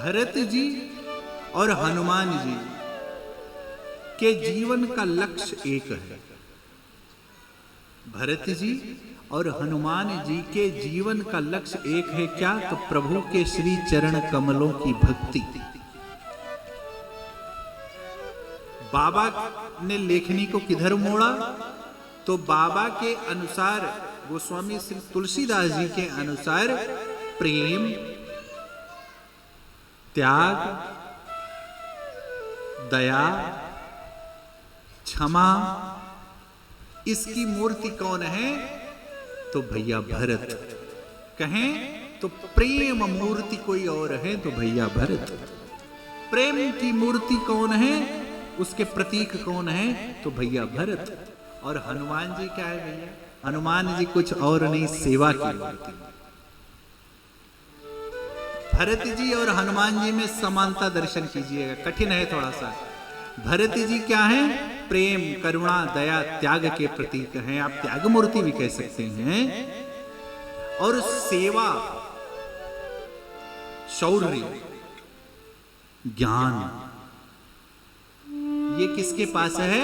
भरत जी और हनुमान जी के जीवन का लक्ष्य एक है। भरत जी और हनुमान जी के जीवन का लक्ष्य एक है, क्या? तो प्रभु के श्री चरण कमलों की भक्ति। बाबा ने लेखनी को किधर मोड़ा? तो बाबा के अनुसार, गोस्वामी श्री तुलसीदास जी के अनुसार, प्रेम, त्याग, दया, क्षमा, इसकी मूर्ति कौन है? तो भैया भरत। कहें तो प्रेम मूर्ति कोई और है तो भैया भरत। प्रेम की मूर्ति कौन है, उसके प्रतीक कौन है? तो भैया भरत। और हनुमान जी क्या है भैया? हनुमान जी कुछ और नहीं, सेवा की मूर्ति। भरत जी और हनुमान जी में समानता दर्शन कीजिएगा, कठिन है थोड़ा सा। भरत जी क्या है? प्रेम, करुणा, दया, त्याग के प्रतीक हैं। आप त्याग मूर्ति भी कह सकते हैं। और सेवा, शौर्य, ज्ञान, ये किसके पास है?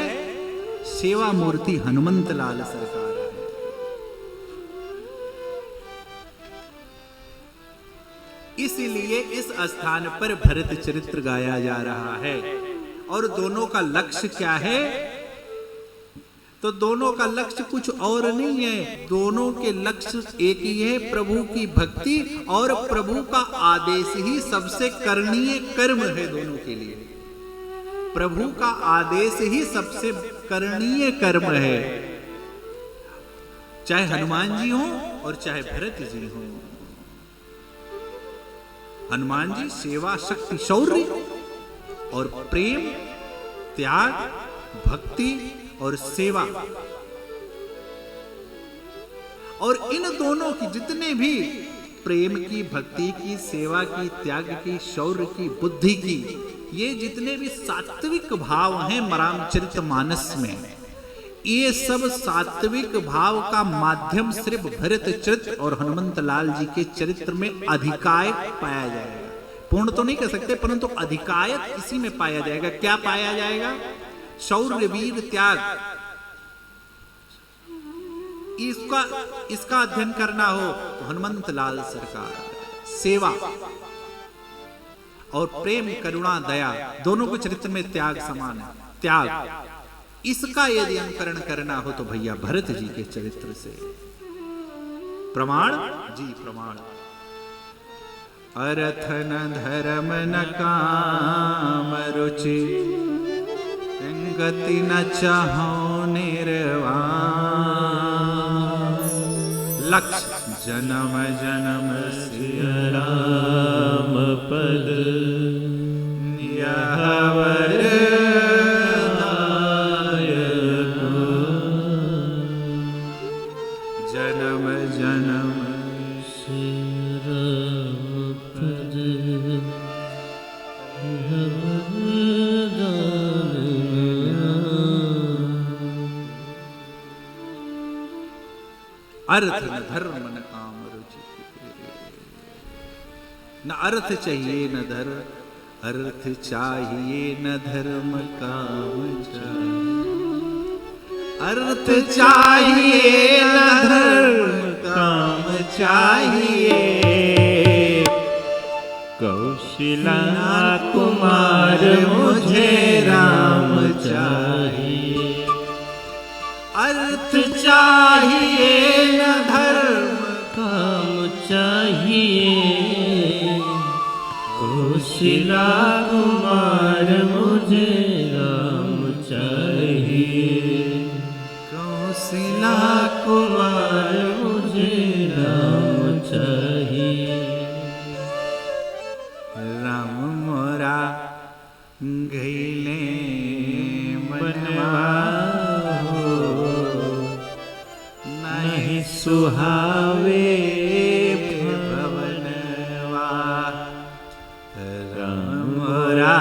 सेवा मूर्ति हनुमंत लाल सरकार है। इसलिए इस स्थान पर भरत चरित्र गाया जा रहा है। और दोनों का लक्ष्य क्या है? तो दोनों का लक्ष्य कुछ और नहीं है, दोनों के लक्ष्य एक ही है, प्रभु की भक्ति और प्रभु का आदेश ही सबसे करणीय कर्म है दोनों के लिए। प्रभु का आदेश ही सबसे करणीय कर्म है, चाहे हनुमान जी हो और चाहे भरत जी हो। हनुमान जी सेवा, शक्ति, शौर्य और प्रेम, त्याग, भक्ति और सेवा। और इन दोनों की जितने भी प्रेम की, भक्ति की, सेवा की, त्याग की, शौर्य की, बुद्धि की, ये जितने भी सात्विक भाव हैं रामचरितमानस में, ये सब सात्विक भाव का माध्यम सिर्फ भरत चरित्र और हनुमंत लाल जी के चरित्र में अधिकायक पाया जाएगा। पूर्ण तो नहीं कह सकते, परंतु अधिकायत इसी में पाया जाएगा। क्या पाया जाएगा? शौर्य, वीर, त्याग। इसका अध्ययन करना हो तो हनुमंत लाल सरकार। सेवा और प्रेम, करुणा, दया, दोनों के चरित्र में त्याग समान है। त्याग, इसका यदि अनुकरण करना हो तो भैया भरत जी के चरित्र से। प्रमाण जी, प्रमाण। अर्थ न धर्म न काम रुचि, गति न चाहो निर्वाण। लक्ष्य जन्म जन्म सिय राम पद, नियवर जन्म जन्म सिय राम पद। अर्थ न धर्म न काम रुचि, न अर्थ चाहिए न धर्म, अर्थ चाहिए न धर्म काम चाहिए। अर्थ चाहिए न धर्म काम चाहिए, कौशल्या कुमार मुझे राम चाहिए। अर्थ चाहिए न धर्म काम चाहिए, कौशल्या कुमार मुझे राम चाहिए। कौशल्या कुमार मुझे राम चाहिए। राम मोरा गईले बनवा, नहीं सुहावे भवनवा। राम मोरा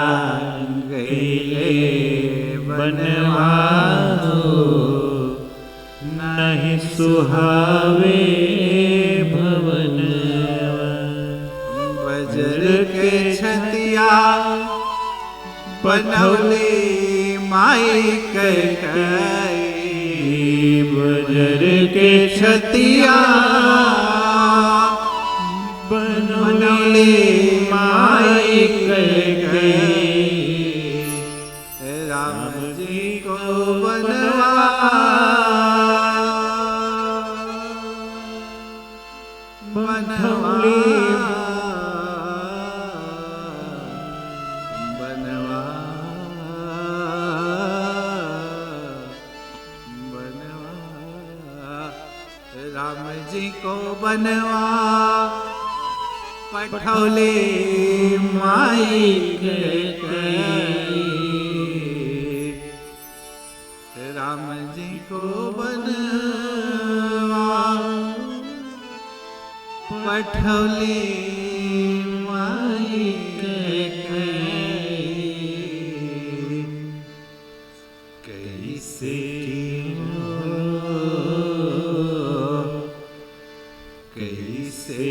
गईले बनवा, नहीं सुहावे भवनवा। बजर के छतिया बनवले माई कई बजर के छतिया बनवले माई कई राम जी को बनवा बनवले बनवा बनवा राम जी को बनवा पठौले माई कई राम जी को बनवा पठौले माई कैसे कैसे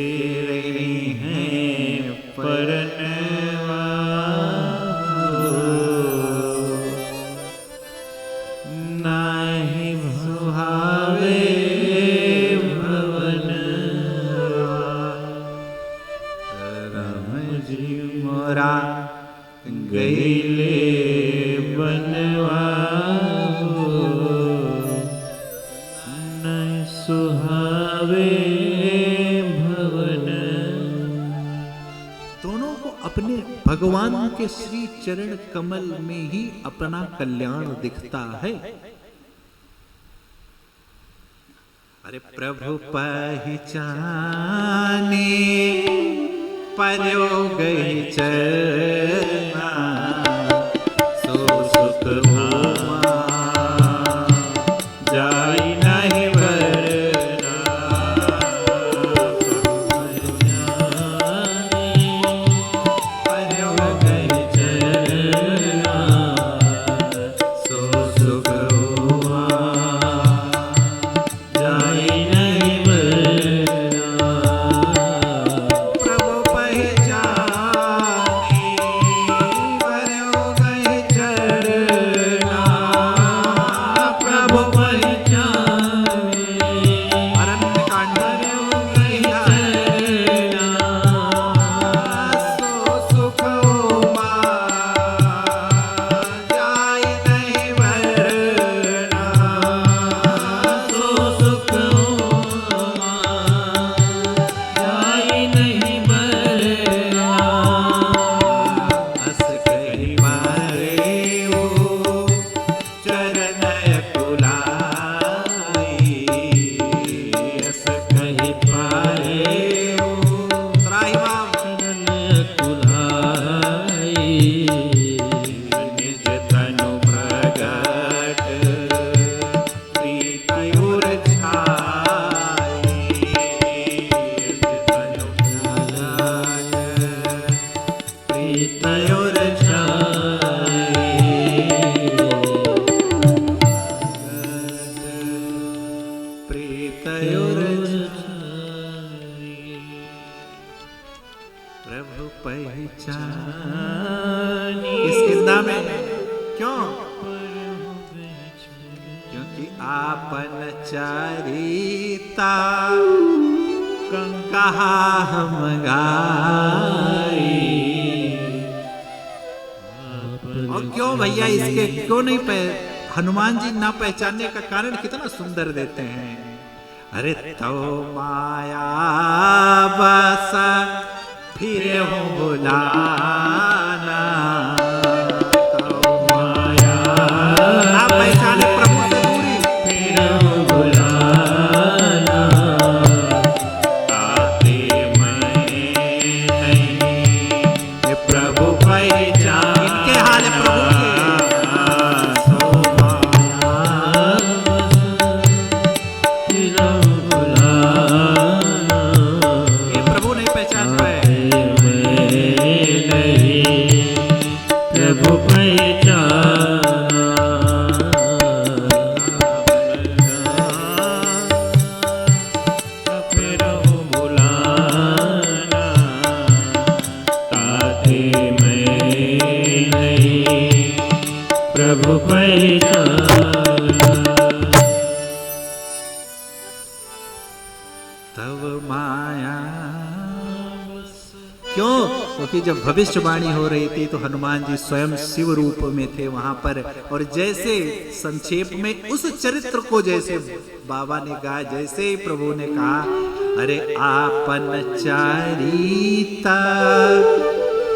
रही हैं परनवा नाही सुहावे भवन राम जी मोरा गईले बनवा नहीं सुहावे भवन। दोनों को अपने भगवान के श्री चरण कमल में ही अपना कल्याण दिखता है। अरे प्रभु पहचाने पर्यो गई चरना सो सुख भामा जाई नहीं वरना पर्यो गई चरना सो सुख भामा जाई नहीं वरना प्रभु पहचाने पर्यो गई चरना प्रभु पहचाने अरण्य कांड पर्यो गई चरना सो सुख उमा जाई नहीं वरना सो सुख उमा जाई नहीं वरना अस कही मारे वो चरण कुलाई अस कही पारे वो त्राही माम चरण कुलाई निज तनु प्रगट प्रीतयुर छाई निज तनु प्रगट प्रीतयुर प्रीतयुर प्रभु पहचान इस किंदा में क्यों? क्योंकि आपन चरिता कहा हम गाई। और क्यों भैया इसके क्यों नहीं हनुमान जी ना पहचानने का कारण कितना सुंदर देते हैं। अरे तो माया बस फिर हो बुलाना तो माया ना पहचाने प्रभु से दूरी फिर हो बुलाना आते मैं नहीं ये प्रभु पहचान इनके हाल है प्रभु के सो माया फिर हो बुलाना ये प्रभु नहीं पहचान पाए प्रभु पहचान फिर बुलाना ताते मैं नहीं प्रभु पहचाना। तव माया क्यों? क्योंकि जब भविष्यवाणी हो रही थी तो हनुमान जी स्वयं शिव रूप में थे वहां पर, और जैसे संक्षेप में उस चरित्र को जैसे बाबा ने कहा, जैसे ही प्रभु ने कहा, अरे आपन चारिता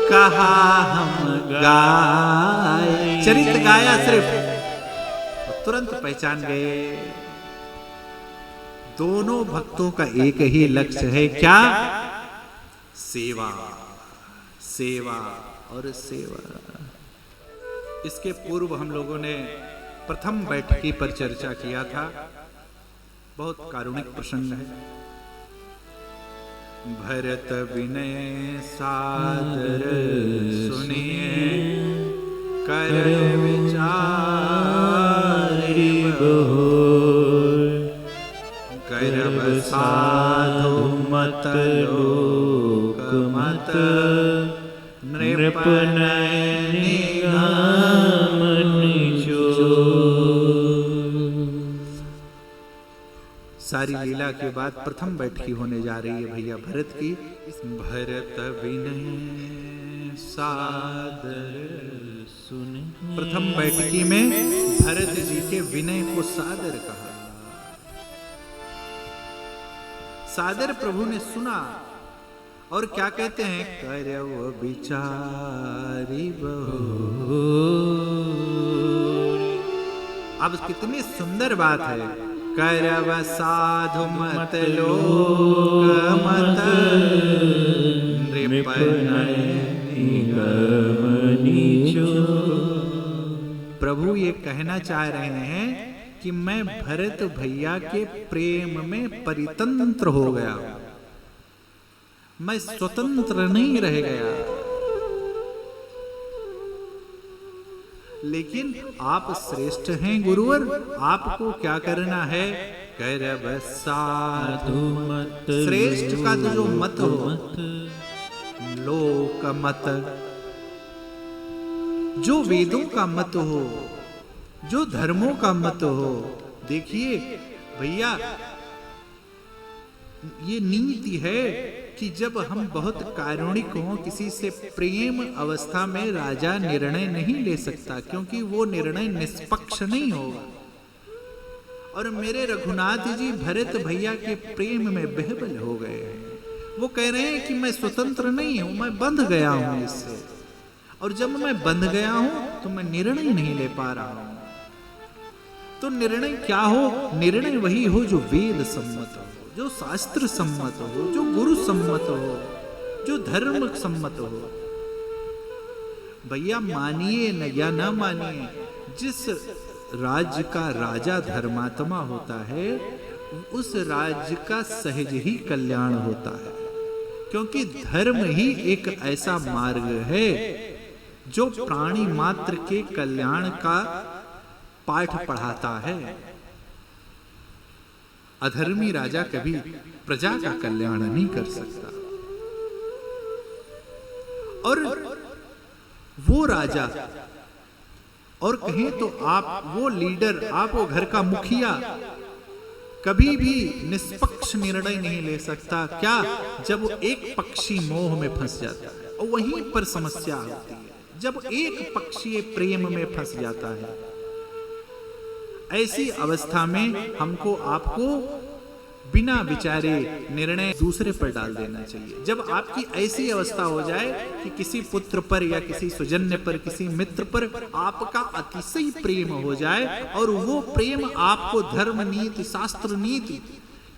कहा हम गाय, चरित्र गाया सिर्फ, तुरंत पहचान गए। दोनों भक्तों का एक ही लक्ष्य है, क्या? सेवा, सेवा और सेवा। इसके पूर्व हम लोगों ने प्रथम बैठकी पर चर्चा किया था, बहुत कारुणिक प्रसंग है। भरत विनय सादर सुनिए, कर विचार गर्भ साधु मत लोक मत, नृप निगम निचोर। सारी लीला के बाद प्रथम बैठकी होने जा रही है भैया भरत की। भरत विनय सादर सुन, प्रथम बैठकी में भरत जी के विनय को सादर कहा। सादर प्रभु ने सुना और क्या कहते हैं? करव विचारी बहु। अब कितनी सुंदर बात है, करव साधु मत लोक मत, नृप निगम निचोर। प्रभु ये कहना चाह रहे हैं कि मैं भरत भैया के प्रेम में परितंत्र हो गया, मैं स्वतंत्र नहीं रह गया। लेकिन आप श्रेष्ठ हैं गुरुवर, आपको क्या करना है? करव साधु मत, श्रेष्ठ का तो जो मत हो, लोक मत, जो वेदों का मत हो, जो धर्मों का मत हो। देखिए भैया, ये नीति है कि जब हम बहुत कारुणिक हों, किसी से प्रेम अवस्था में राजा निर्णय नहीं ले सकता, क्योंकि वो निर्णय निष्पक्ष नहीं होगा। और मेरे रघुनाथ जी भरत भैया के प्रेम में बेहबल हो गए हैं। वो कह रहे हैं कि मैं स्वतंत्र नहीं हूं, मैं बंध गया हूं इससे, और जब मैं बंध गया हूं तो मैं निर्णय नहीं ले पा रहा हूं। तो निर्णय क्या हो? निर्णय वही हो जो वेद सम्मत हो, जो शास्त्र सम्मत हो, जो गुरु सम्मत हो, जो धर्म सम्मत हो। भैया मानिए न या ना मानिए, जिस राज्य का राजा धर्मात्मा होता है, उस राज्य का सहज ही कल्याण होता है, क्योंकि धर्म ही एक ऐसा मार्ग है जो प्राणी मात्र के कल्याण का पाठ पढ़ाता है। अधर्मी राजा कभी प्रजा का कल्याण नहीं कर सकता। और वो राजा, और कहें तो आप वो लीडर, आप वो घर का मुखिया कभी भी निष्पक्ष निर्णय नहीं ले सकता। क्या? जब वो एक पक्षी मोह में फंस जाता है, और वहीं पर समस्या होती है, जब एक पक्षी प्रेम में फंस जाता है। ऐसी अवस्था में हमको आपको बिना विचारे निर्णय दूसरे पर डाल देना चाहिए। जब आपकी ऐसी अवस्था हो जाए कि किसी पुत्र पर या किसी सुजन्य पर, किसी मित्र पर आपका अतिशय प्रेम हो जाए, और वो प्रेम आपको धर्म नीति, शास्त्र नीति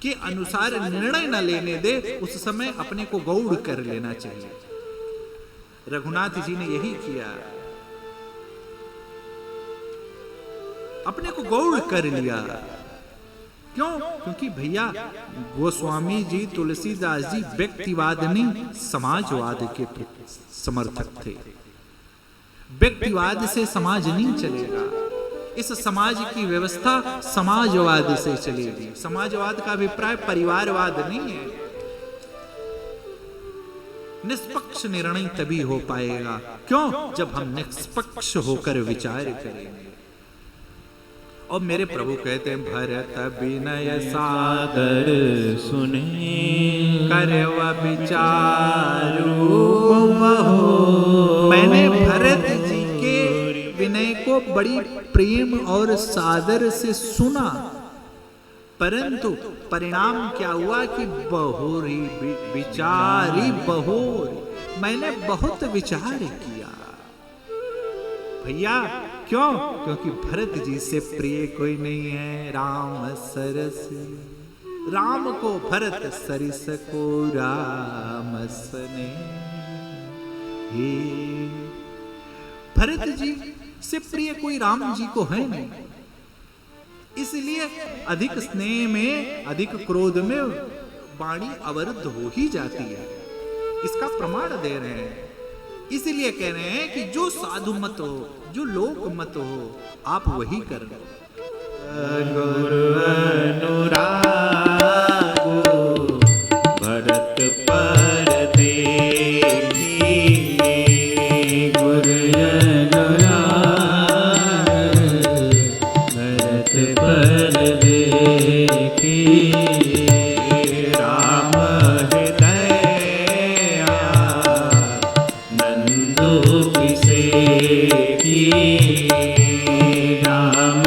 के अनुसार निर्णय न लेने दे, उस समय अपने को गौड़ कर लेना चाहिए। रघुनाथ जी ने यही किया, अपने को गौड़ कर लिया। क्यों? क्योंकि भैया गोस्वामी जी, तुलसीदास जी व्यक्तिवाद नहीं समाजवाद के समर्थक थे। व्यक्तिवाद से समाज नहीं चलेगा, इस समाज की व्यवस्था समाजवाद से चलेगी। समाजवाद का अभिप्राय परिवारवाद नहीं है। निष्पक्ष निर्णय तभी हो पाएगा। क्यों? जब हम निष्पक्ष होकर विचार करेंगे। और मेरे प्रभु कहते हैं, भरत विनय सादर सुने करव विचारू बहु। मैंने भरत जी के विनय को बड़ी प्रेम और सादर से सुना, परंतु परिणाम क्या हुआ कि बहुरी विचारी बहुरी, मैंने बहुत विचार किया भैया। क्यों? क्योंकि भरत जी से प्रिय कोई नहीं है। राम सरस, राम को भरत सरिस को राम सने। हे भरत जी से प्रिय कोई राम जी को है नहीं, इसलिए अधिक स्नेह में, अधिक क्रोध में वाणी अवरुद्ध हो ही जाती है। इसका प्रमाण दे रहे हैं। इसलिए कह रहे हैं कि जो साधु मत हो, जो लोक मत हो, आप वही कर लो। गुरु अनुरागो भरत पर देहि, गुरु अनुराग भरत पर देखी। राम हृदय नंदो की राम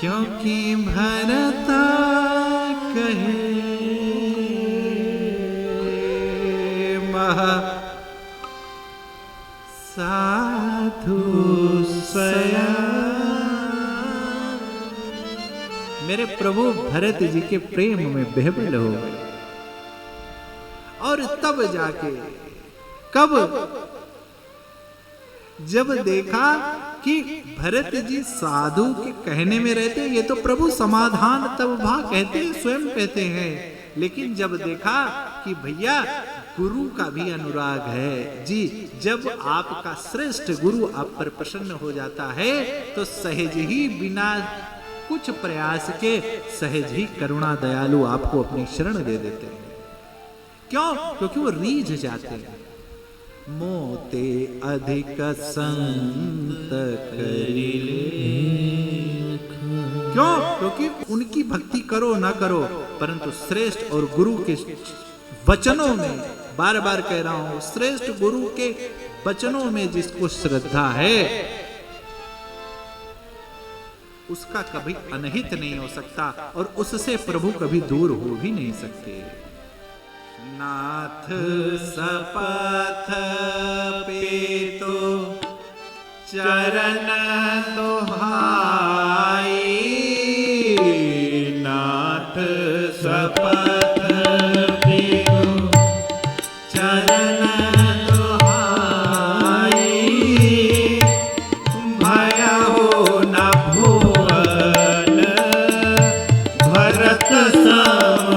क्योंकि भरता कहे महा साधु सया। मेरे प्रभु भरत जी के प्रेम में बेहबल हो गए। और तब जाके कब? जब देखा कि भरत जी साधु के कहने में रहते, ये तो प्रभु समाधान तब भा कहते हैं, स्वयं कहते हैं। लेकिन जब देखा कि भैया गुरु का भी अनुराग है जी, जब आपका श्रेष्ठ गुरु आप पर प्रसन्न हो जाता है तो सहज ही बिना कुछ प्रयास के सहज ही करुणा दयालु आपको अपनी शरण दे देते हैं। क्यों? क्योंकि वो रीझ जाते हैं। मोते अधिक संत करिले। क्यों? क्योंकि उनकी भक्ति करो ना करो, परंतु श्रेष्ठ और गुरु के वचनों में, बार बार कह रहा हूं, श्रेष्ठ गुरु के वचनों में जिसको श्रद्धा है उसका कभी अनहित नहीं हो सकता और उससे प्रभु कभी दूर हो भी नहीं सकते। नाथ सपथ पेतो चरण दोहाई। नाथ सपथ पेतो चरण दोहाई। भयउ न भुवन भरत सम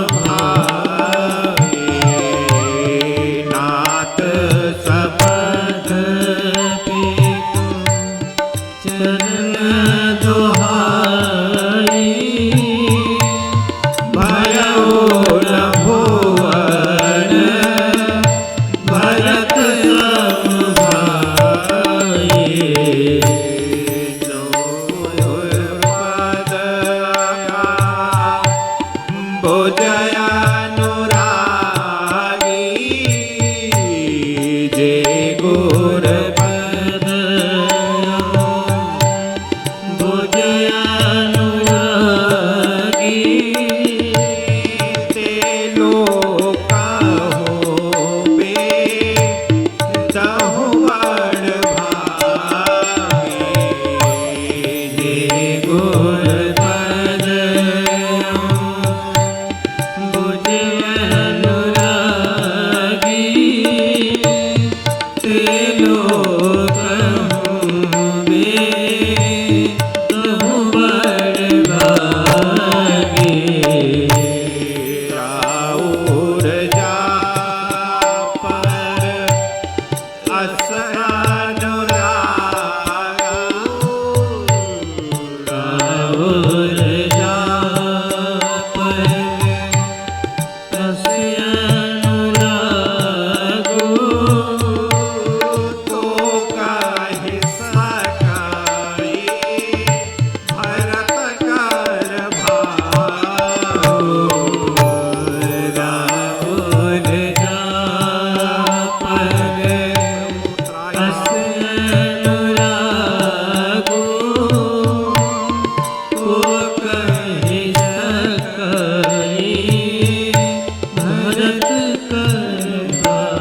बुझयानुरागी जे गुर पद बुझयानुरागी ते लोका होबे दहु बड़ भागी जे गुर पद बुझयानुरागी ते लोक होबे तहु बड़ भागी राउर जा पर राहुल जा पर तस्य अनुरागो तो काहि सकाई भरत कर भाऊ राहुल जा पर तस्य अनुरागो को कहि सकाई भरत कर भाऊ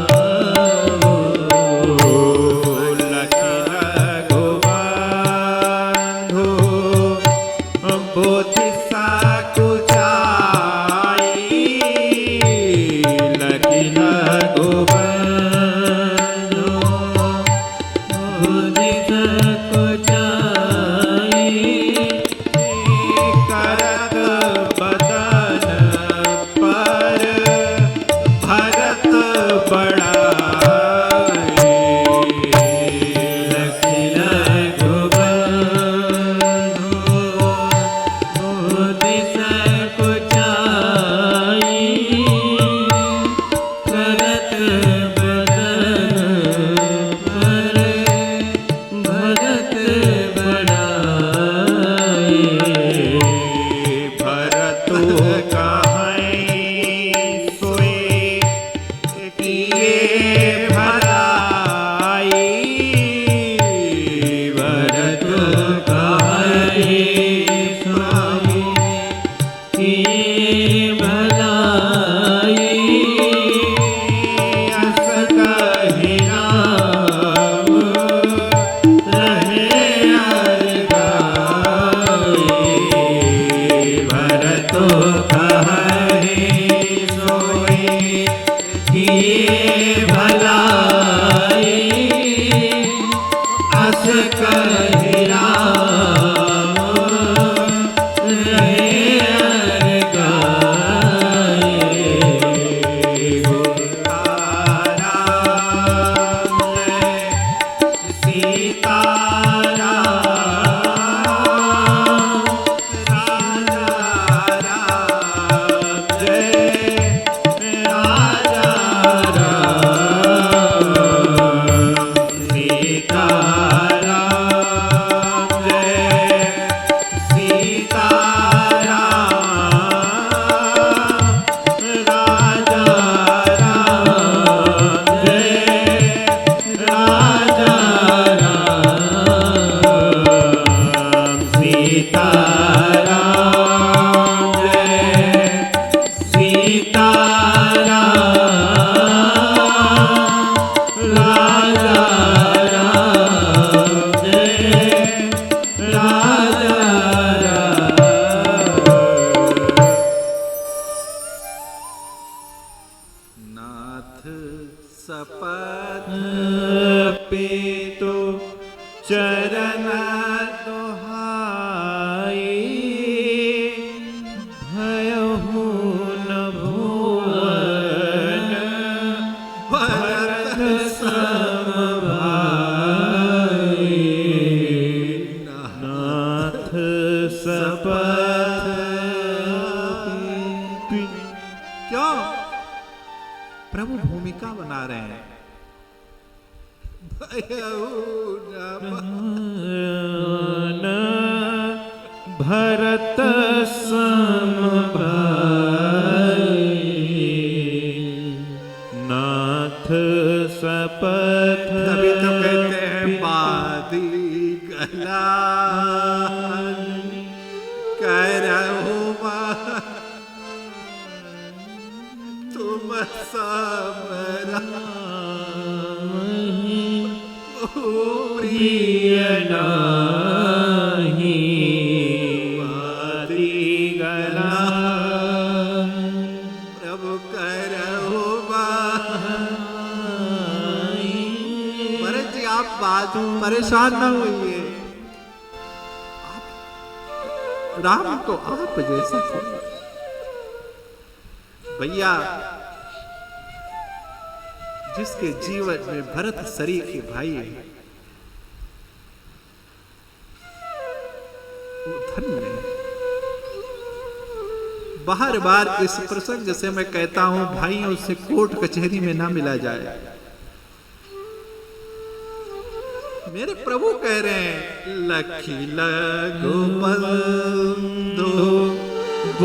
लखन गोबंधु बुद्धि सकुचाई लखन गोबंधु बुद्धि सकुचाई करत बदन पर भरत बड़ाई लखिल गोबंधु बुद्धि सकुचाई करत बदन पर भरत बड़ाई भरतु कहीं सोए किए भलाई भरत काहि सोई किए भलाई अस कहि राम रहे अर गाई भरत काहि सोई किए भलाई अस कहि राम रहे अर गाई नाथ सपथ पेतो चरण दोहाई भयहु न भुवन भरत सम भाई नाथ सपथ क्यों प्रभु भूमिका बना रहे हैं। न भरत सम भाई प्रभु करहु भरत जी आप बात परेशान ना होइए, राम को आप जैसा भैया जिसके जीवन में भरत सरीखे भाई है वो धन्य है। बार बार इस प्रसंग से मैं कहता हूं भाइयों से कोर्ट कचहरी में ना मिला जाए। मेरे प्रभु कह रहे हैं लखी लगो बंधु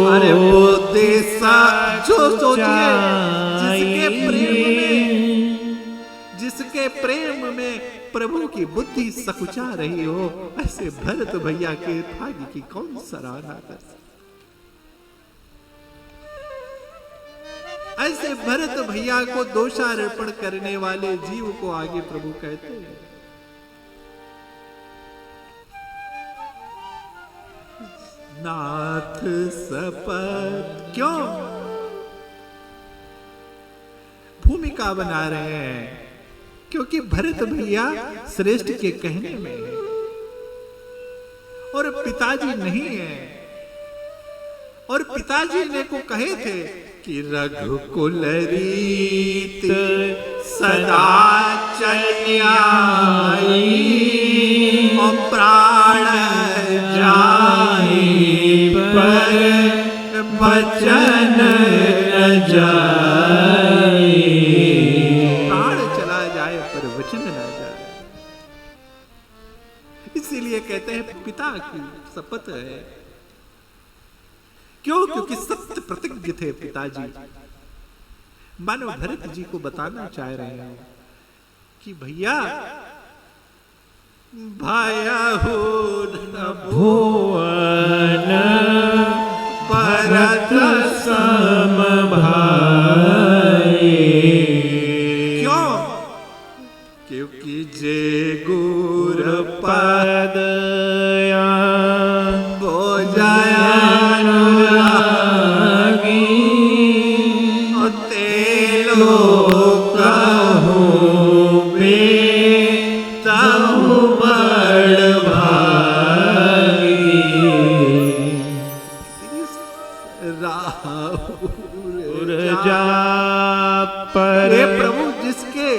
अरे वो देसा जो सोचिए जिसके प्रेम में प्रभु की बुद्धि सकुचा रही हो, ऐसे भरत भैया के भाग्य की कौन सराहना कर सकता। ऐसे भरत भैया को दोषारोपण करने वाले जीव को आगे प्रभु कहते हैं नाथ सपथ। क्यों भूमिका बना रहे हैं? क्योंकि भरत भैया श्रेष्ठ के कहने में है और पिताजी नहीं है। और पिताजी ने को कहे थे कि रघुकुल रीत सदा चली आई और प्राण जाए पर वचन न जाए। प्राण चला जाए पर वचन न जाए। इसीलिए कहते हैं पिता की शपथ है। क्यों? क्योंकि सत्य प्रतिज्ञ थे पिताजी। मानो भरत जी को बताना चाह रहे हैं कि भैया भाया हो भुवन भरत सम भाई। क्यों? क्योंकि जे गुर पद प्रभु जिसके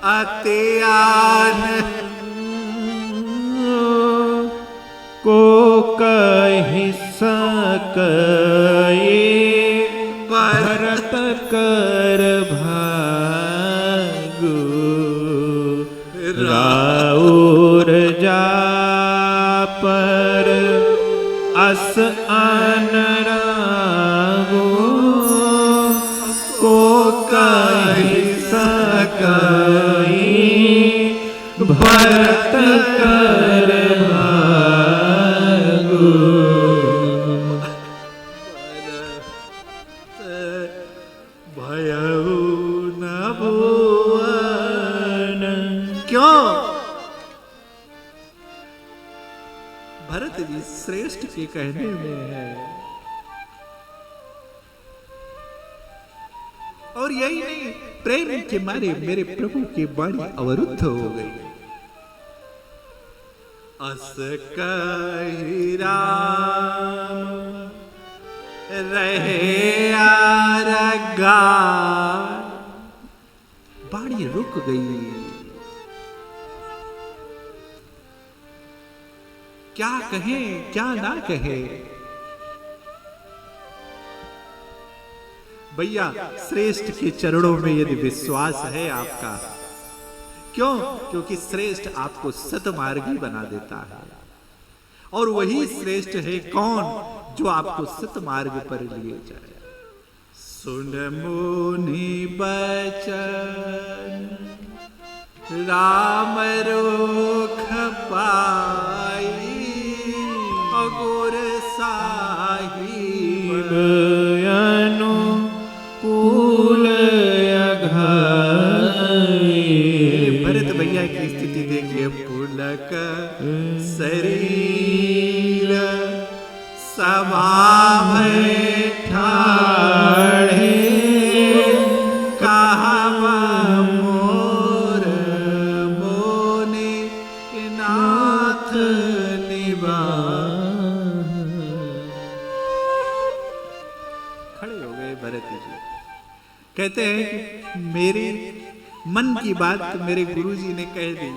अत्यान को कहि सके भरत कर भागु राउर जा पर अस आन रागो को कहि सके भरत कर भागु। भयउ न भुवन। क्यों? भरत जी श्रेष्ठ के कहने में है। और यही नहीं, प्रेम के मारे मेरे प्रभु की वाणी अवरुद्ध हो गई। अस कहि राम रहे आरगा। वाणी रुक गई। क्या कहे क्या ना कहे। भैया श्रेष्ठ के चरणों में यदि विश्वास है आपका, क्यों? क्योंकि श्रेष्ठ आपको सतमार्गी बना देता है। और वही श्रेष्ठ है कौन? जो आपको सतमार्ग पर लिए जाए। सुन मुनि बचन राम रोख पाई अगुर साहिब अनुकूल भरत भैया की स्थिति देखिए। पुलक शरीर सभा में ठाड़े कहावा मोर मोने नाथ निभा। खड़े हो गए भरत जी। कहते हैं कि मेरी मन की बात मेरे गुरुजी ने कह दी।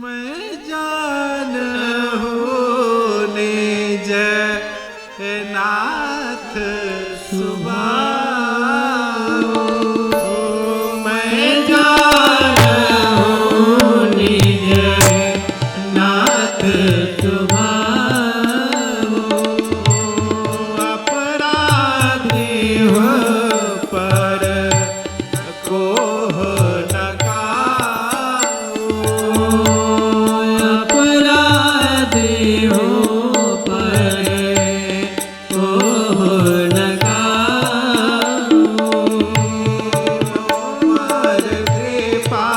मैं जान हो निज नाथ सुभाओ। मैं जान हो निज नाथ सुभाओ। अपराधी हो पर कोह न काओ। अपराधी हो पर कोह न काओ। पर कृपा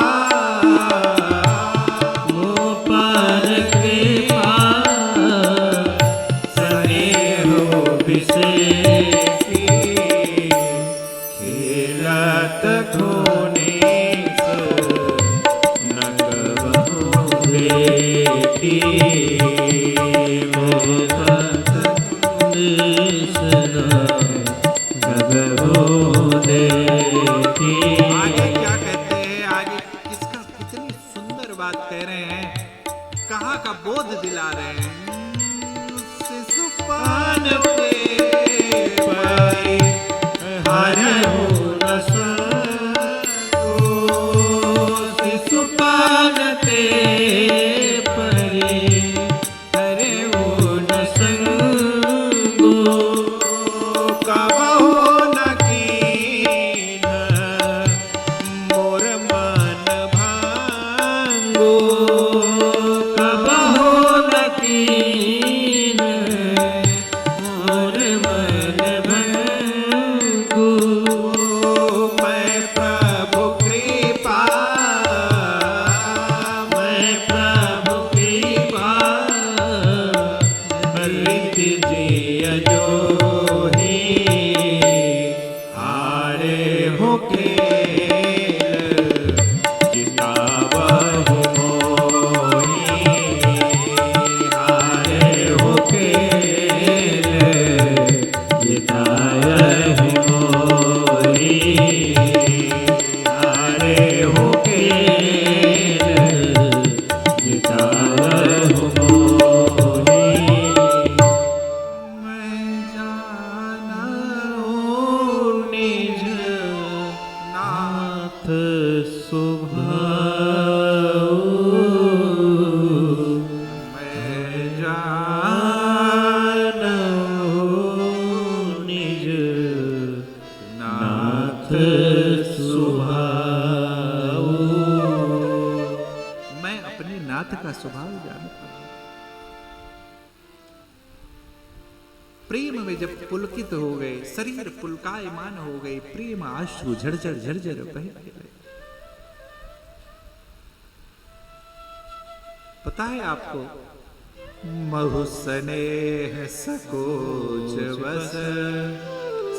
मुँह पर कृपा स्नेहो विशेषी। खेलत खूने नग बहु देखी मोह देखी। आगे क्या कहते हैं, आगे किसका कितनी सुंदर बात कह रहे हैं, कहाँ का बोध दिला रहे हैं। शिशुपाल पे परी हरहु न शिशुपाल ते परे हरे वो न संगो। कबहु न कीन मोर मन भांगो। कबहु न कीन मोर मन भंगो। मैं प्रभु कृपा मैं प्रभु कृपा रीति जिय जोही। हारे हो खेल जितावहु मोही। हारे हो खेल जितायहि मोहि। हारे हो खेल जितायहि मोहि। मैं जाना निज नाथ सुभाओ। मैं जानहु निज नाथ सुभाओ। मैं अपने नाथ का स्वभाव जानता हूं। प्रेम में जब पुलकित हो गए, शरीर पुलकायमान हो गए, प्रेम आश्रु झरझर झरझर बह गए। पता है आपको, महु स्नेह सकोच बस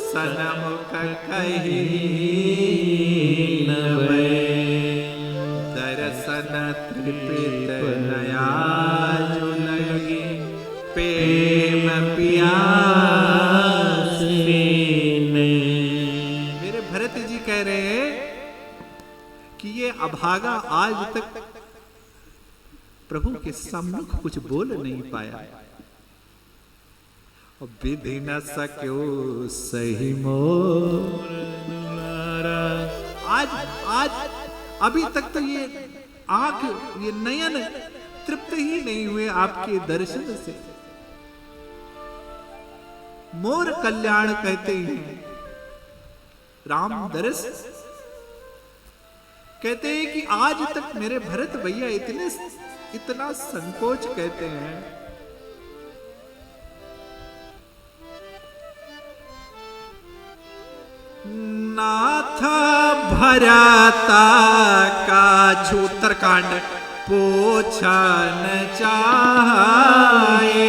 सनमुख कही न दर्शन तृपित नया जो लगी प्रेम मेरे भरत जी कह रहे हैं कि ये अभागा आज तक प्रभु के सम्मुख कुछ बोल नहीं पाया। और विधि न सक्यो सही मोर दुलारा। आज अभी तक तो ये आंख, ये नयन तृप्त ही नहीं हुए आपके दर्शन से। मोर कल्याण कहते हैं राम दरस। कहते हैं कि आज तक मेरे भरत भैया इतना संकोच कहते हैं। नाथ भरता का उत्तरकांड पोछन चाहे।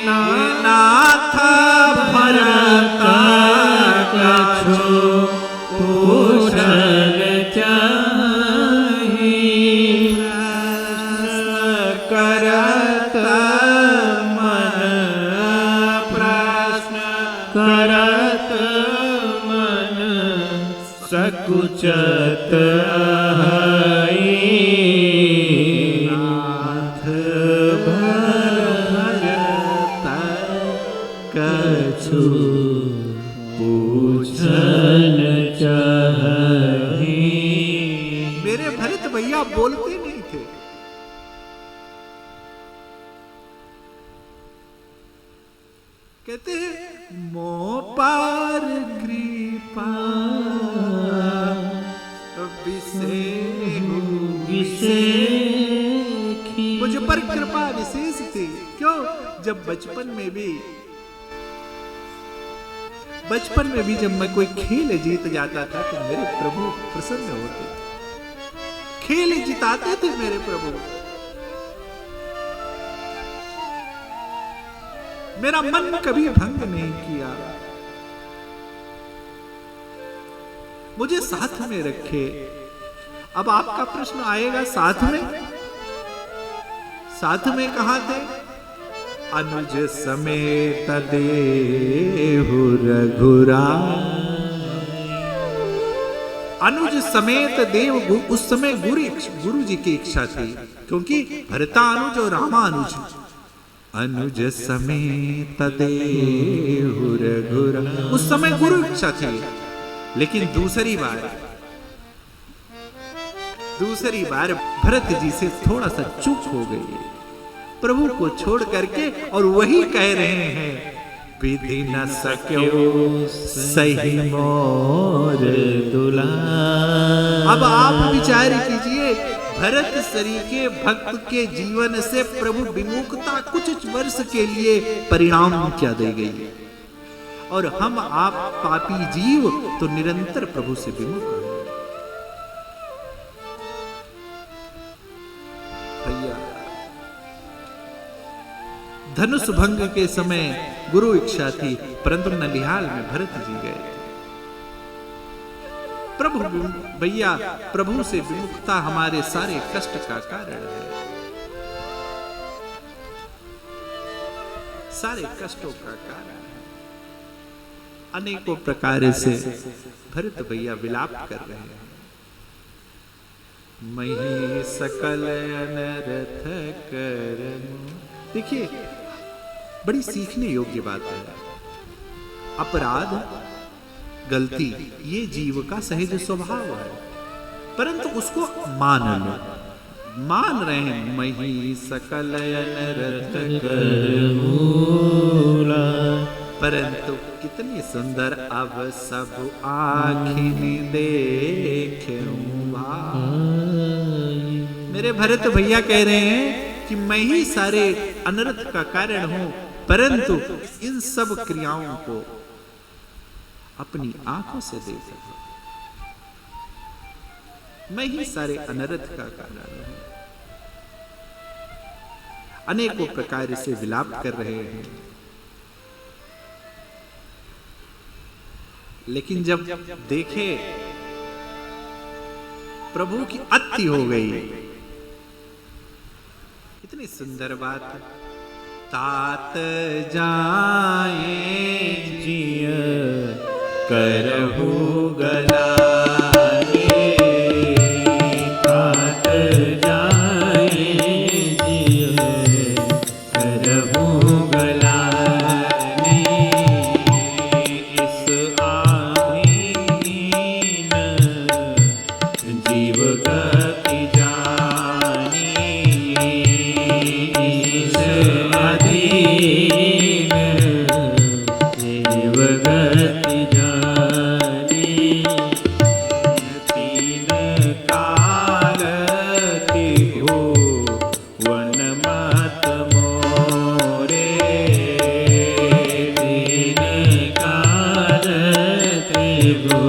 नाथ कुचत हई नाथ भर कछु पूछन चाही। मेरे भरत भैया बोलते नहीं थे, कहते हैं मोह पार कृपा मुझ पर कृपा विशेष थी। क्यों? जब बचपन में भी जब मैं कोई खेल जीत जाता था तो मेरे प्रभु प्रसन्न होते, खेल जिताते थे मेरे प्रभु। मेरा मन कभी भंग नहीं किया, मुझे साथ में रखे। अब आपका प्रश्न आएगा, साथ में कहां थे? अनुज समेत देहु रघुराई। अनुज समेत देव, उस समय गुरु जी की इच्छा थी, क्योंकि भरता अनुज और रामा अनुज। अनुज समेत देहु रघुराई, उस समय गुरु इच्छा थी। लेकिन दूसरी बार भरत जी से थोड़ा सा चूक हो गई, प्रभु को छोड़ करके, और वही कह रहे हैं विधि न सक्यो सही मोर दुलार। अब आप विचार कीजिए, भरत सरीखे भक्त के जीवन से प्रभु विमुखता कुछ वर्ष के लिए परिणाम क्या दे गई, और हम आप पापी जीव तो निरंतर प्रभु से विमुख हैं। भैया, धनुष भंग के समय गुरु इच्छा थी, परंतु नलिहाल में भरत जी गए थे। प्रभु भैया, प्रभु से विमुखता हमारे सारे कष्ट का कारण है, सारे कष्टों का कारण है। अनेकों प्रकार से भरत भैया विलाप कर रहे हैं। मही सकल अनर्थ करनु। देखिए, बड़ी सीखने योग्य बात है। अपराध, गलती, ये जीव का सहज स्वभाव है, परंतु उसको मान लो। मान रहे हैं, मही सकल अनर्थ करनु, परंतु कितनी सुंदर अब सब आँखिनी देखें। मेरे भरत भैया कह रहे हैं कि मैं ही सारे अनर्थ का कारण हूं, परंतु इन सब क्रियाओं को अपनी आंखों से देख रहा, मैं ही सारे अनर्थ का कारण हूं। अनेकों प्रकार से विलाप कर रहे हैं, लेकिन जब देखे प्रभु की अति हो गई। इतनी सुंदर बात, तात जाए जिय करहु गलानी, तात जाए जिय करहु गलानी। इस आमीन जीव गति जानी, इस अधीन जीव गति जानी। तीन काल तिहु वन मत मोरे, तीन काल तिहु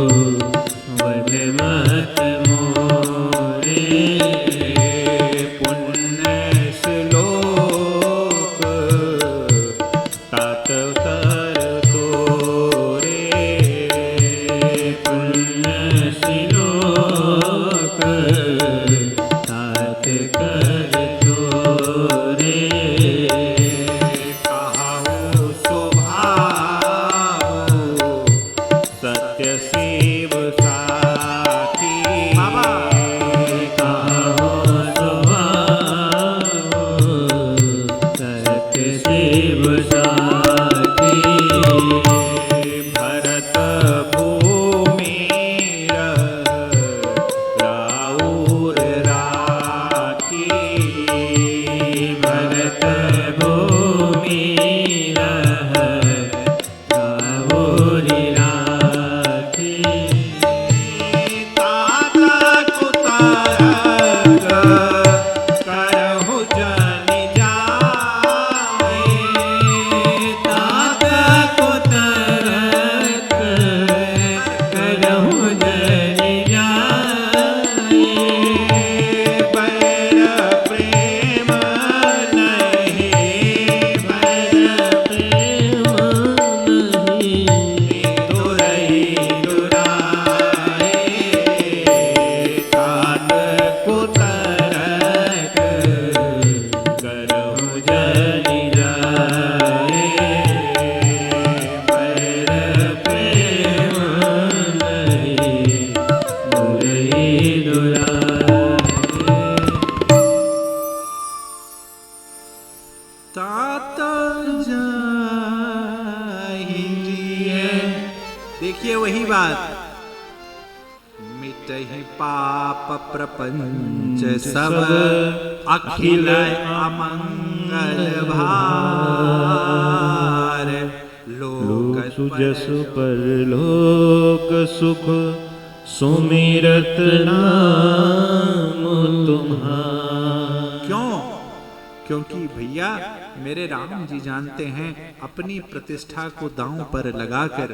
वन मत मोरे। पुण्य श्लोक तात उतर तोरे, पुण्य श्लोक तात कर तोरे। कहाऊ स्वभाव सत्य शिव देखिए वही बात, मिटहि पाप प्रपंच सब अखिल अमंगल भार, लोक सुजस पर लोक सुख सुमिरत नाम तुम्हारा। क्यों? क्योंकि भैया मेरे राम जी जानते हैं अपनी प्रतिष्ठा को दांव पर लगाकर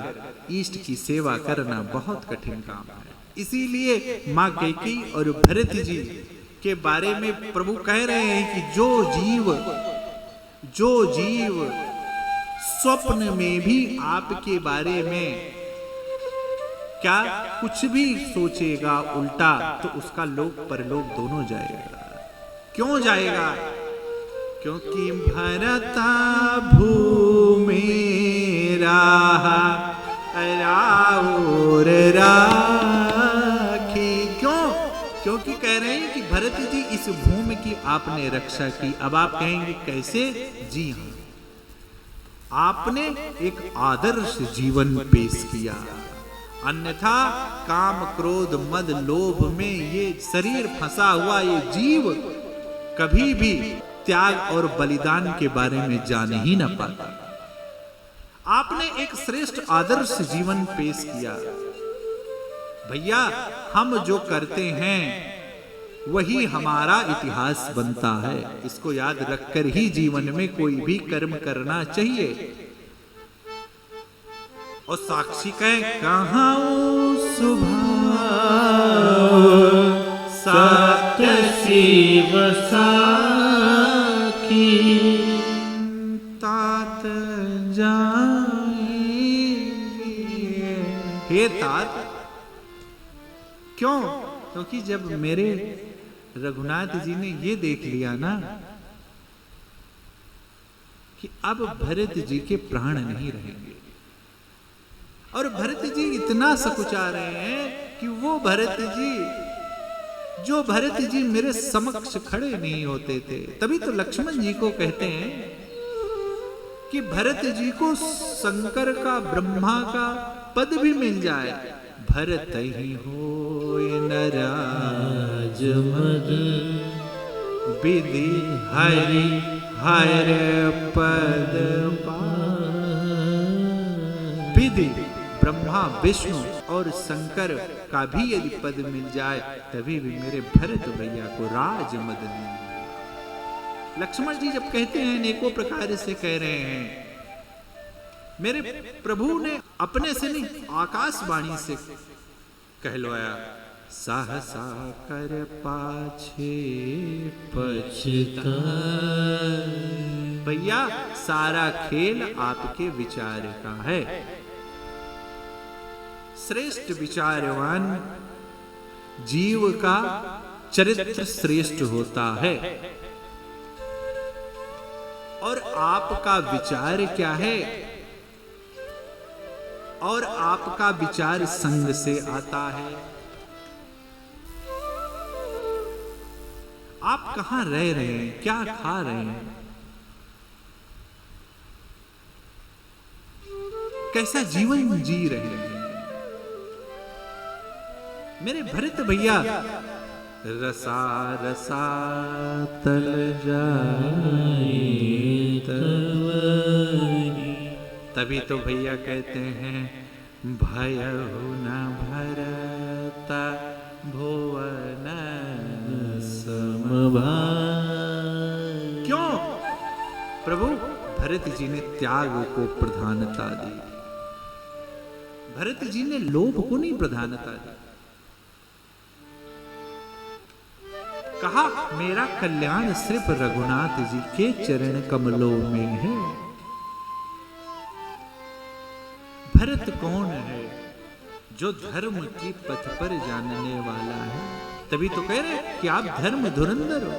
इष्ट की सेवा करना बहुत कठिन काम है। इसीलिए माँ कैकेयी और भरत जी के बारे में प्रभु कह रहे हैं कि जो जीव स्वप्न में भी आपके बारे में क्या कुछ भी सोचेगा उल्टा, तो उसका लोक परलोक दोनों जाएगा। क्यों जाएगा? क्योंकि भरता भूमि राउर राखी। क्यों? क्योंकि कह रहे हैं कि भरत जी इस भूमि की आपने रक्षा की। अब आप कहेंगे कैसे? जी हाँ, आपने एक आदर्श जीवन पेश किया, अन्यथा काम क्रोध मद लोभ में ये शरीर फंसा हुआ ये जीव कभी भी त्याग और बलिदान के बारे में जान ही न पाता। आपने एक श्रेष्ठ आदर्श जीवन पेश किया। भैया हम जो करते हैं वही हमारा इतिहास बनता है, इसको याद रखकर ही जीवन में कोई भी कर्म करना चाहिए। और साक्षी कहे कहाँ सुभाव सत्य शिव साखी, तात जाएंगे। हे तात, क्यों? क्योंकि जब मेरे रघुनाथ जी ने ये देख लिया ना कि अब भरत जी के प्राण नहीं रहेंगे, और भरत जी इतना सकुचा रहे हैं कि वो भरत जी मेरे समक्ष खड़े नहीं होते थे। तभी तो लक्ष्मण जी को कहते हैं कि भरत जी को शंकर का ब्रह्मा का पद भी मिल जाए, भरत ही होय नराज मद विधि हरि हर पद विधि। ब्रह्मा विष्णु और शंकर का भी यदि पद मिल जाए तभी भी मेरे भरत भैया को राज मद नहीं। लक्ष्मण जी जब कहते हैं अनेकों प्रकार से कह रहे हैं, मेरे प्रभु ने अपने से नहीं आकाशवाणी से कहलवाया, सहसा कर पाछे पछताए। भैया सारा खेल आपके विचार का है। श्रेष्ठ विचारवान जीव का चरित्र श्रेष्ठ होता है। और आपका विचार क्या है? और आपका विचार संग से आता है। आप कहां रह रहे हैं, क्या खा रहे हैं, कैसा जीवन जी रहे हैं। मेरे भरत भैया रसा रसा तल जाए तभी तो भैया कहते हैं भयहु न भरता भुवन समभाई। क्यों? प्रभु भरत जी ने त्याग को प्रधानता दी, भरत जी ने लोभ को नहीं प्रधानता दी। कहा मेरा कल्याण सिर्फ रघुनाथ जी के चरण कमलों में है। भरत कौन है? जो धर्म की पथ पर जानने वाला है। तभी तो कह रहे कि आप धर्म धुरंधर हो।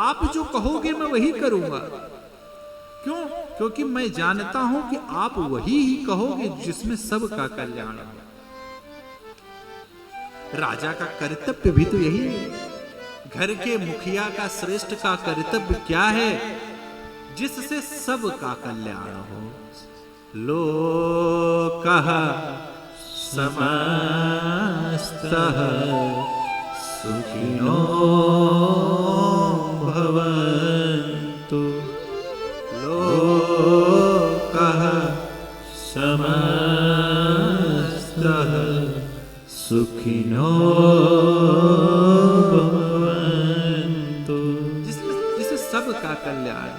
आप जो कहोगे मैं वही करूंगा। क्यों? क्योंकि मैं जानता हूं कि आप वही ही कहोगे जिसमें सबका कल्याण हो। राजा का कर्तव्य भी तो यही है। घर के मुखिया का श्रेष्ठ का कर्तव्य क्या है? जिससे सबका कल्याण हो। लोकः समस्तः सुखिनो भवन्तु। लोकः समस्तः सुखिनो भवन्तु। जिसमें सबका कल्याण हो।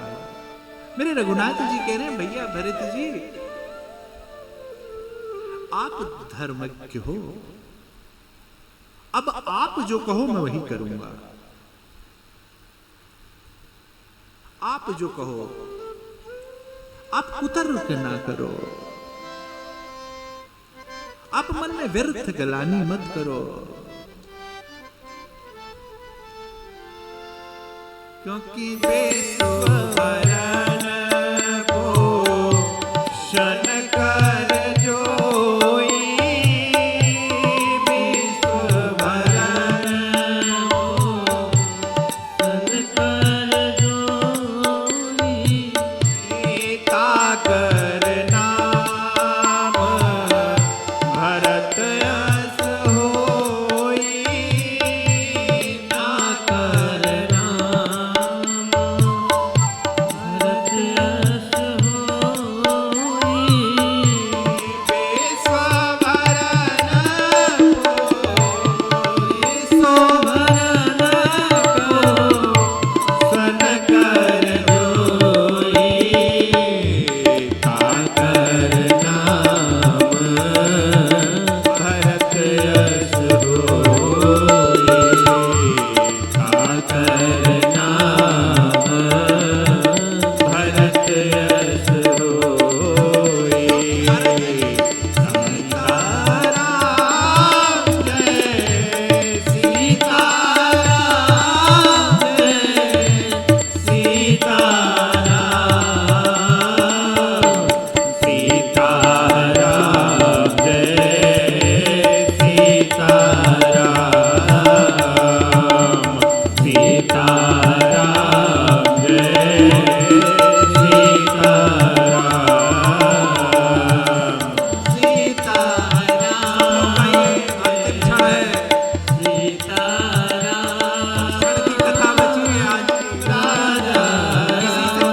मेरे रघुनाथ जी कह रहे हैं, भैया भरत जी, आप धर्मज्ञ हो, अब आप जो कहो मैं वही करूंगा। आप जो कहो, आप कुतर्क ना करो, आप मन में व्यर्थ गलानी मत करो, क्योंकि बेसुवरन को शन कर जोई, बेसुवरन को शन कर जोई, काकर नाम भरत यस होई, काकर नाम भरत यस होई, बेसुवरन को बेसुवरन को सन कर जोई, काकर नाम भरत यस होई, काकर नाम भरत यस होई। सीताराम जय सीताराम जय सीताराम, सीताराम जय सीताराम, सीताराम जय सीताराम, सीताराम। अच्छा है, सीताराम की कथा बची है आज। राजा किसी से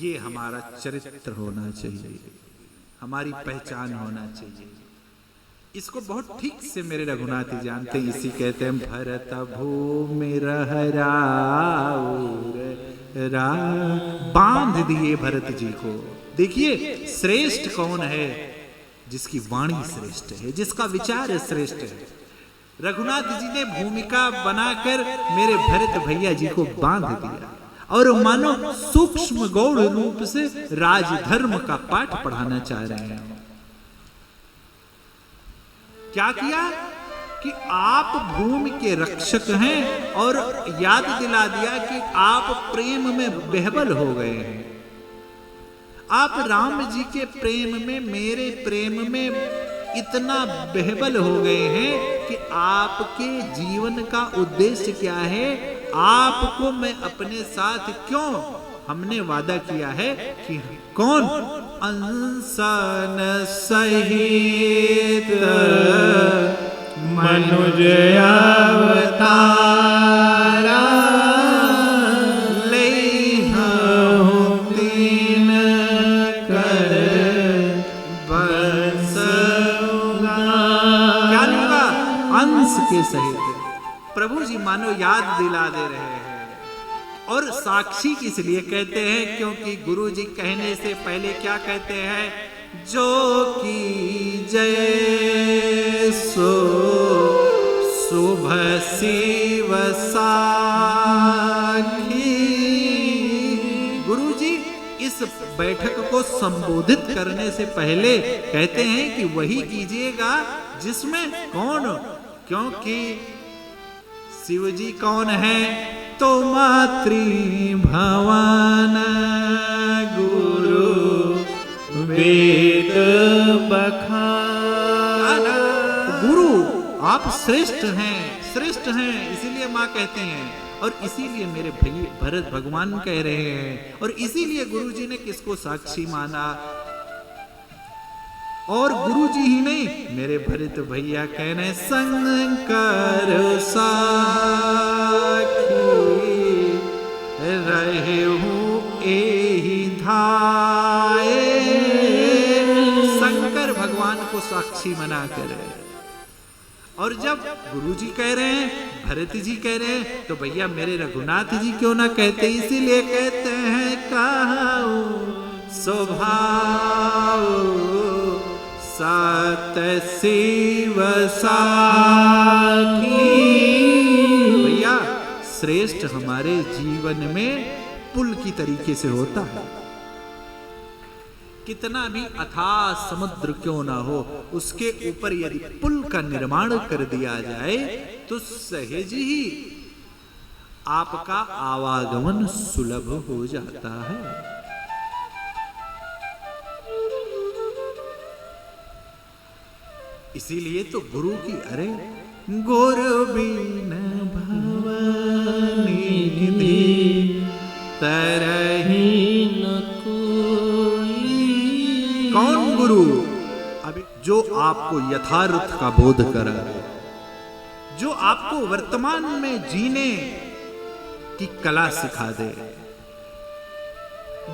ये हमारा चरित्र होना चाहिए, हमारी पहचान होना चाहिए। इसको बहुत ठीक से मेरे रघुनाथ जी जानते हैं। इसी कहते हैं भरत भूमि रा बांध दिए भरत जी को। देखिए श्रेष्ठ कौन है? जिसकी वाणी श्रेष्ठ है, जिसका विचार श्रेष्ठ है। रघुनाथ जी ने भूमिका बनाकर मेरे भरत भैया जी को बांध दिया और मानो सूक्ष्म गौड़ रूप से राजधर्म का पाठ पढ़ाना चाह रहे हैं। क्या किया कि आप भूमि के रक्षक हैं और याद दिला दिया कि आप प्रेम में बेहबल हो गए हैं। आप राम जी के प्रेम में, मेरे प्रेम में इतना बेहबल हो गए हैं कि आपके जीवन का उद्देश्य क्या है? आपको मैं अपने साथ क्यों, हमने वादा किया है कि कौन अंसन सहित मनुज अवतारा तीन कर बसऊंगा। क्या लूंगा? अंश के सहित। प्रभु जी मानो याद दिला दे रहे हैं। और साक्षी इसलिए कहते हैं क्योंकि गुरु जी कहने से पहले क्या कहते हैं? जो की जय सो शुभ शिव साखी। गुरु जी इस बैठक को संबोधित करने से पहले कहते हैं कि वही कीजिएगा जिसमें कौन, क्योंकि शिव जी कौन है? तो मातृ भवन गुरु वेद बखान। गुरु आप श्रेष्ठ हैं, श्रेष्ठ हैं, इसीलिए माँ कहते हैं। और इसीलिए मेरे भाई भरत भगवान कह रहे हैं। और इसीलिए गुरु जी ने किसको साक्षी माना? और गुरु जी ही नहीं, मेरे भरत भैया कहने शंकर साखी रहे हूँ एहि धाये। शंकर भगवान को साक्षी बना कर। और जब गुरु जी कह रहे हैं, भरत जी कह रहे हैं, तो भैया मेरे रघुनाथ जी क्यों ना कहते? इसीलिए कहते हैं कहूं स्वभाव सत शिव साखी। भैया श्रेष्ठ हमारे जीवन में पुल की तरीके से होता है। कितना भी अथाह समुद्र क्यों ना हो, उसके ऊपर यदि पुल का निर्माण कर दिया जाए तो सहज ही आपका आवागमन सुलभ हो जाता है। इसीलिए तो गुरु की, अरे गुरु बिन भवानी तरही न कोई। कौन गुरु? अभी जो आपको यथार्थ का बोध करा, जो आपको वर्तमान में जीने की कला सिखा दे,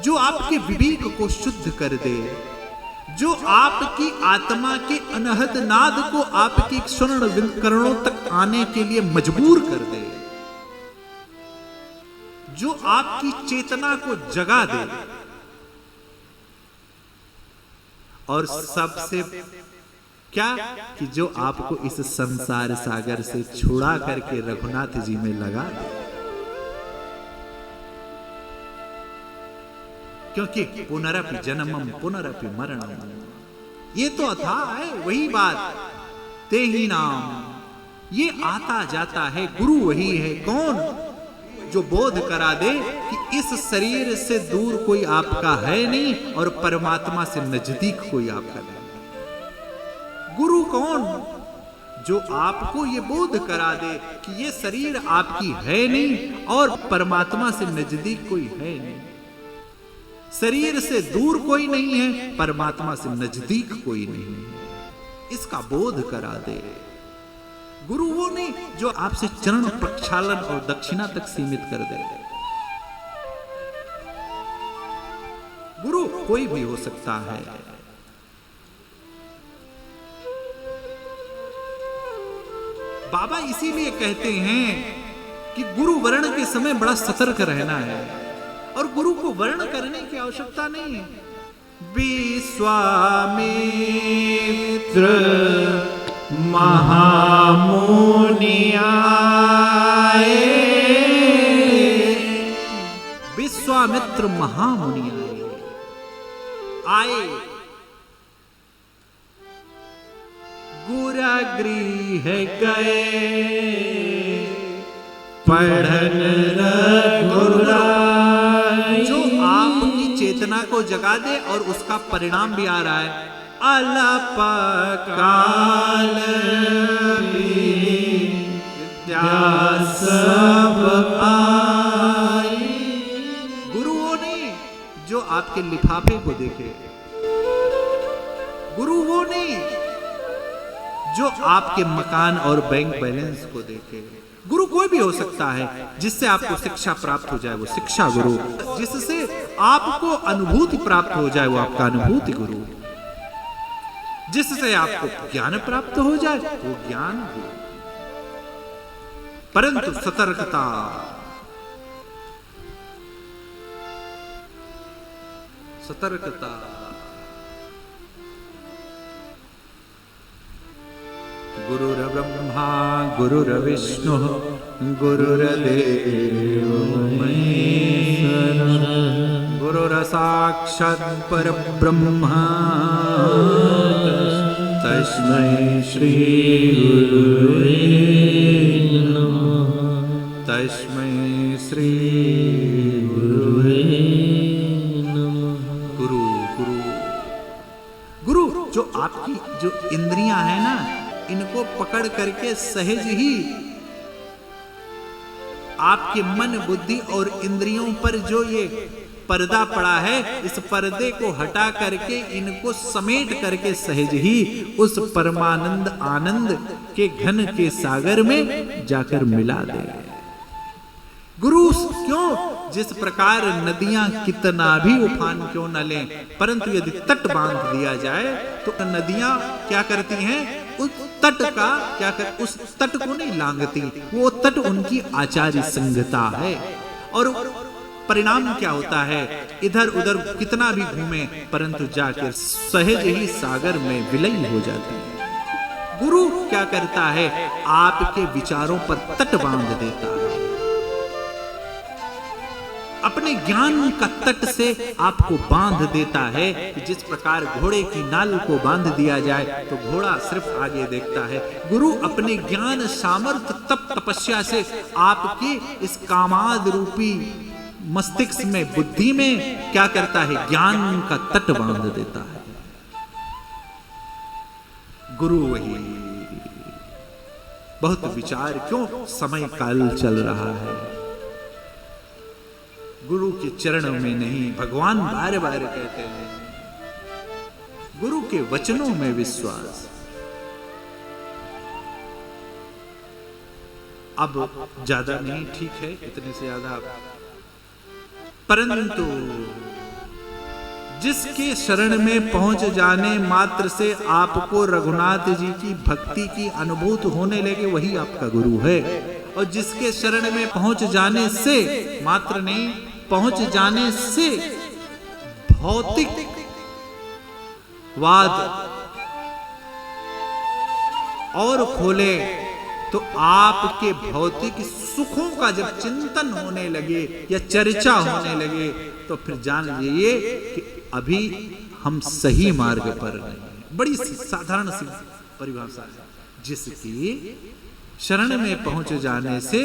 जो आपके विवेक को शुद्ध कर दे, जो आपकी आत्मा के अनहद नाद को आपके स्वर्ण करणों तक आने के लिए मजबूर कर दे, जो आपकी चेतना को जगा दे। और सबसे क्या कि जो आपको इस संसार सागर से छुड़ा करके रघुनाथ जी में लगा दे। क्योंकि पुनरपि जन्मम पुनरपि मरणम, ये तो अथाह है। वही बात ते ही नाम, ये आता जाता है। गुरु वही है। कौन? जो बोध करा दे कि इस शरीर से दूर कोई आपका है नहीं और परमात्मा से नजदीक कोई आपका नहीं। गुरु कौन? जो आपको ये बोध करा दे कि ये शरीर आपकी है नहीं और परमात्मा से नजदीक कोई है नहीं। शरीर से दूर कोई नहीं है, परमात्मा से नजदीक कोई नहीं है, इसका बोध करा दे। गुरु वो नहीं जो आपसे चरण प्रक्षालन और दक्षिणा तक सीमित कर दे। गुरु कोई भी हो सकता है। बाबा इसीलिए कहते हैं कि गुरु वर्ण के समय बड़ा सतर्क रहना है, और गुरु को वर्ण करने की आवश्यकता नहीं है। विश्वामित्र महामुनि आए, विश्वामित्र महामुनि आए, गुरुगृह गए, पढ़न रघुराई। जो आपकी चेतना को जगा दे और उसका परिणाम भी आ रहा है। अलपकाल विद्या सब पाई। गुरु वो नहीं जो आपके लिफाफे को देखे, गुरु वो नहीं जो आपके मकान और बैंक बैलेंस को देखे। गुरु कोई भी हो सकता है, जिससे आपको शिक्षा प्राप्त हो जाए वो शिक्षा गुरु, जिससे आपको अनुभूति प्राप्त हो जाए वो आपका अनुभूति गुरु, जिससे आपको ज्ञान प्राप्त हो जाए वो ज्ञान गुरु। परंतु सतर्कता, सतर्कता, गुरुर्ब्रह्मा गुरुर्विष्णु गुरुर्देवो महेश्वरः, गुरुर्साक्षात् परब्रह्मा तस्मै श्री गुरुवे नमः, तस्मै श्री गुरुवे नमः। गुरु गुरु गुरु जो आपकी जो इंद्रियां हैं ना, इनको पकड़ करके सहज ही आपके मन बुद्धि और इंद्रियों पर जो ये पर्दा पड़ा है, इस पर्दे को हटा करके इनको समेट करके सहज ही उस परमानंद आनंद के घन के सागर में जाकर मिला दे। गुरु क्यों? जिस प्रकार नदियां कितना भी उफान क्यों न लें, परंतु यदि तट बांध दिया जाए तो नदियां क्या करती हैं? उस तट का क्या कर, उस तट को नहीं लांघती, वो तट उनकी आचार्य संगता है। और परिणाम क्या होता है? इधर उधर कितना भी घूमे परंतु जाकर सहज ही सागर में विलीन हो जाती है। गुरु क्या करता है? आपके विचारों पर तट बांध देता है, अपने ज्ञान का तट से आपको बांध देता है। कि जिस प्रकार घोड़े की नाल को बांध दिया जाए तो घोड़ा सिर्फ आगे देखता है, गुरु अपने ज्ञान सामर्थ्य तप तपस्या से आपके इस कामाद रूपी मस्तिष्क में बुद्धि में क्या करता है? ज्ञान का तट बांध देता है। गुरु वही। बहुत विचार क्यों? समय काल चल रहा है, गुरु के चरणों में नहीं। भगवान बार बार कहते हैं गुरु के वचनों में विश्वास। अब ज्यादा नहीं, ठीक है, इतने से ज्यादा, परंतु जिसके शरण में पहुंच जाने मात्र से आपको रघुनाथ जी की भक्ति की अनुभूति होने लगे, वही आपका गुरु है। और जिसके शरण में पहुंच जाने से मात्र नहीं, पहुंच जाने से भौतिक वाद और खोले तो आपके भौतिक सुखों का जब चिंतन होने लगे या चर्चा होने लगे तो फिर जान लीजिए कि अभी हम सही मार्ग पर नहीं। बड़ी साधारण सी परिभाषा है, जिसकी शरण में पहुंच जाने से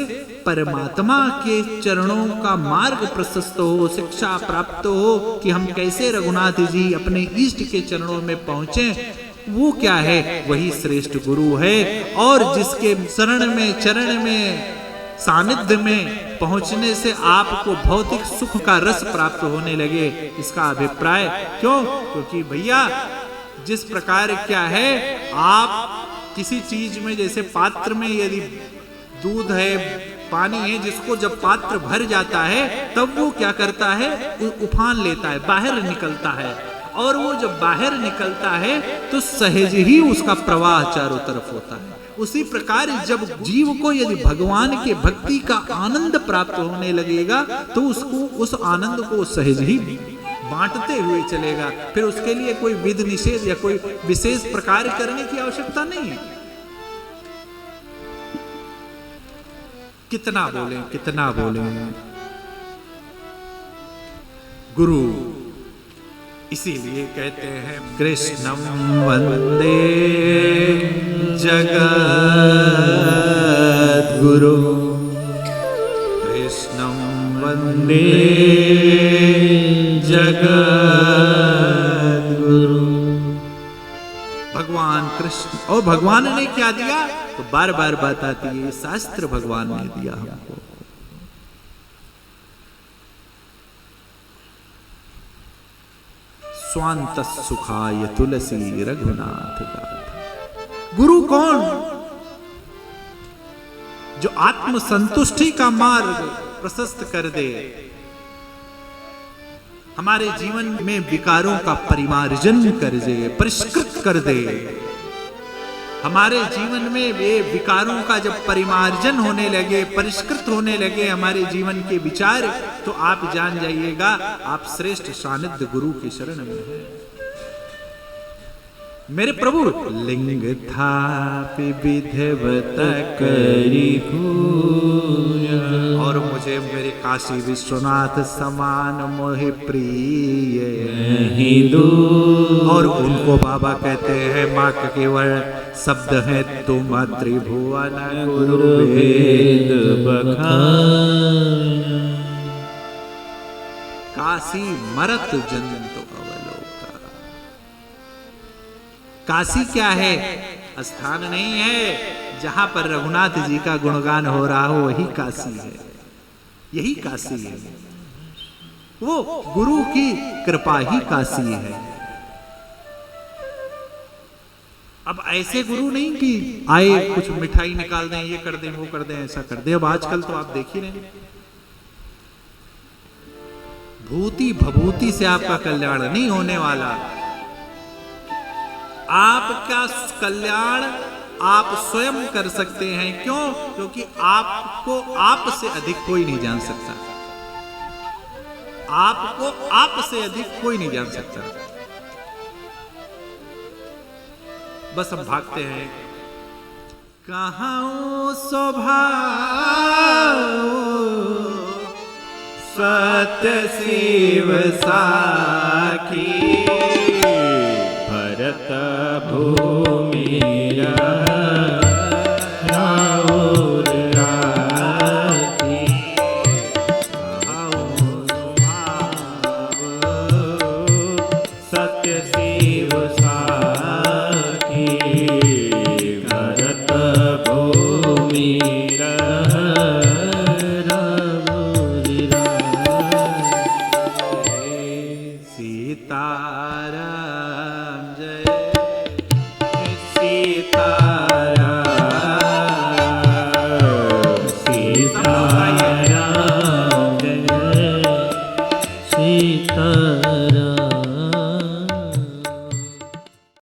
परमात्मा के चरणों का मार्ग प्रशस्त हो, शिक्षा प्राप्त हो कि हम कैसे रघुनाथ जी अपने इष्ट के चरणों में पहुंचे। वो क्या है? वही श्रेष्ठ गुरु है। और जिसके शरण में चरण में सानिध्य में पहुंचने से आपको भौतिक सुख का रस प्राप्त होने लगे, इसका अभिप्राय क्यों? क्योंकि भैया जिस प्रकार क्या है, आप किसी चीज में जैसे पात्र में यदि दूध है, पानी है जिसको जब पात्र भर जाता है तब वो क्या करता है, उफान लेता है, बाहर निकलता है। और वो जब बाहर निकलता है तो सहज ही उसका प्रवाह चारों तरफ होता है। उसी प्रकार जब जीव को यदि भगवान के भक्ति का आनंद प्राप्त होने लगेगा तो उसको उस आनंद को सहज ही बांटते हुए चलेगा। फिर उसके लिए कोई विधि निषेध या कोई विशेष प्रकार करने की आवश्यकता नहीं है। कितना बोले कितना बोले। गुरु इसीलिए कहते हैं कृष्णं वंदे जगद्गुरु, कृष्णं वंदे जगद्गुरु। भगवान कृष्ण, और भगवान ने क्या दिया तो बार बार बात आती है, शास्त्र भगवान ने दिया हमको। स्वांत सुखाय तुलसी रघुनाथ गाथा। गुरु कौन? जो आत्म संतुष्टि का मार्ग प्रशस्त कर दे, हमारे जीवन में विकारों का परिमार्जन कर दे, परिष्कृत कर दे। हमारे जीवन में वे विकारों का जब परिमार्जन होने लगे, परिष्कृत होने लगे हमारे जीवन के विचार, तो आप जान जाइएगा आप श्रेष्ठ सानिध्य गुरु की शरण में हैं। मेरे प्रभु लिंग था विधिवत करी पूजा, और मुझे मेरे काशी विश्वनाथ समान मोहि प्रिय हिंदू। और उनको बाबा कहते हैं माँ का केवल शब्द है तुम त्रिभुवन गुरु वेद बखान। काशी मरत जंतु अवलोका। काशी क्या है? स्थान नहीं है जहां पर रघुनाथ जी का गुणगान हो रहा हो, वही काशी है, यही काशी है। वो गुरु की कृपा ही काशी है। अब ऐसे गुरु नहीं कि आए कुछ मिठाई निकाल दें, ये कर दें, वो कर दें, ऐसा कर दें। अब आजकल तो आप देख ही रहे हैं, भूति भभूति से आपका कल्याण नहीं होने वाला। आपका कल्याण आप स्वयं कर सकते हैं। क्यों? क्योंकि आपको आप से अधिक कोई नहीं जान सकता। आपको आप से अधिक कोई नहीं जान सकता। बस हम भागते हैं, कहाँ स्वभाव सत्य शिव साखी, भरत भूमि राउर राखी। सत्य शिव साखी, भरत भूमि सीताराम।